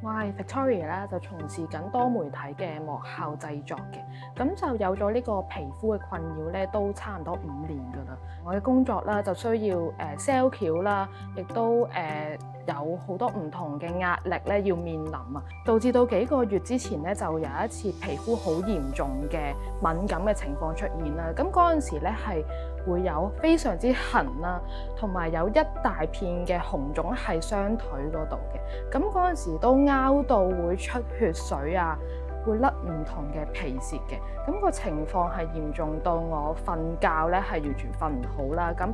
我係 Victoria 啦，就從事緊多媒體嘅幕後製作嘅，咁就有咗呢個皮膚嘅困擾咧，都差唔多5年㗎啦。我嘅工作啦，就需要sell 橋啦，亦都有好多唔同嘅壓力咧要面臨啊，導致到幾個月之前咧就有一次皮膚好嚴重嘅敏感嘅情況出現啦。咁嗰陣時咧係會有非常之痕啦，同埋有一大片嘅紅腫喺雙腿嗰度嘅。咁嗰陣時都拗到會出血水啊，會甩唔同嘅皮屑嘅。咁個情況係嚴重到我瞓覺咧係完全瞓唔好啦。咁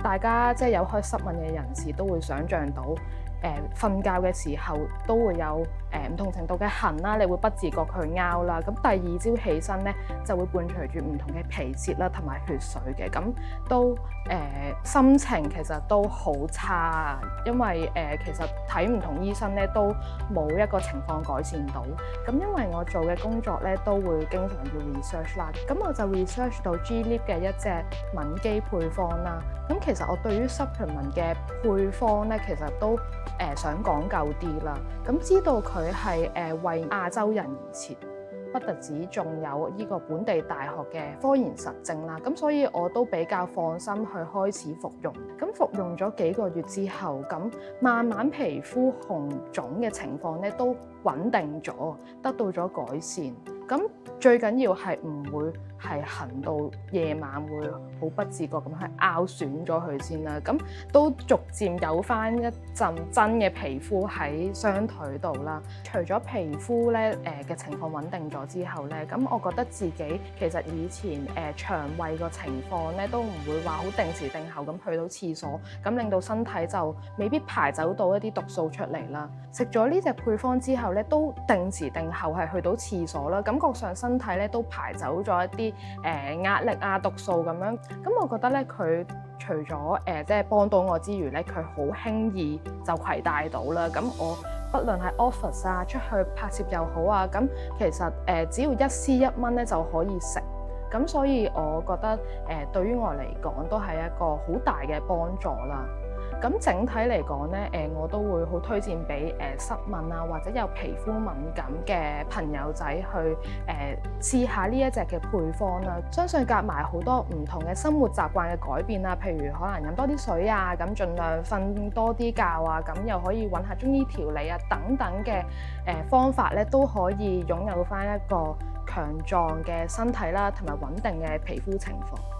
大家即係有開濕疹嘅人士都會想像到，瞓覺嘅時候都會有唔同程度嘅痕啦，你會不自覺去拗啦。咁第二朝起身咧就會伴隨住唔同嘅皮屑啦，同埋血水嘅。咁都心情其實都好差啊，因為其實睇唔同醫生咧都冇一個情況改善到。咁因為我做嘅工作咧都會經常要 research 啦，咁我就 research 到 G-Leap 嘅一隻敏肌配方啦。咁其實我對於 supplement 嘅配方咧，其實都想講究啲啦。咁知道佢係為亞洲人而設，不特止仲有呢個本地大學嘅科研實證啦。咁所以我都比較放心去開始服用。咁服用咗幾個月之後，咁慢慢皮膚紅腫嘅情況咧都穩定咗，得到咗改善。咁最緊要係唔會係痕到夜晚會好不自覺咁去拗損咗佢先啦。咁都逐漸有翻一陣真嘅皮膚喺雙腿度啦。除咗皮膚咧嘅情況穩定咗之後咧，咁我覺得自己其實以前腸胃個情況咧都唔會話好定時定候咁去到廁所，咁令到身體就未必排走到一啲毒素出嚟啦。食咗呢隻配方之後咧，都定時定候係去到廁所啦，感覺上身體咧都排走咗一啲壓力啊、毒素咁樣。咁我覺得咧佢除咗即係幫到我之餘咧，佢好輕易就攜帶到啦。咁我不論係 office 啊、出去拍攝又好啊，咁其實只要1 C 1蚊咧就可以食。咁所以我覺得對於我嚟講都係一個好大嘅幫助啦。咁整體嚟講咧，我都會好推薦俾濕敏啊或者有皮膚敏感嘅朋友仔去試下呢一隻嘅配方啦。相信夾埋好多唔同嘅生活習慣嘅改變啦，譬如可能飲多啲水啊，咁盡量瞓多啲覺啊，咁又可以揾下中醫調理啊等等嘅方法咧，都可以擁有翻一個強壯嘅身體啦，同埋穩定嘅皮膚情況。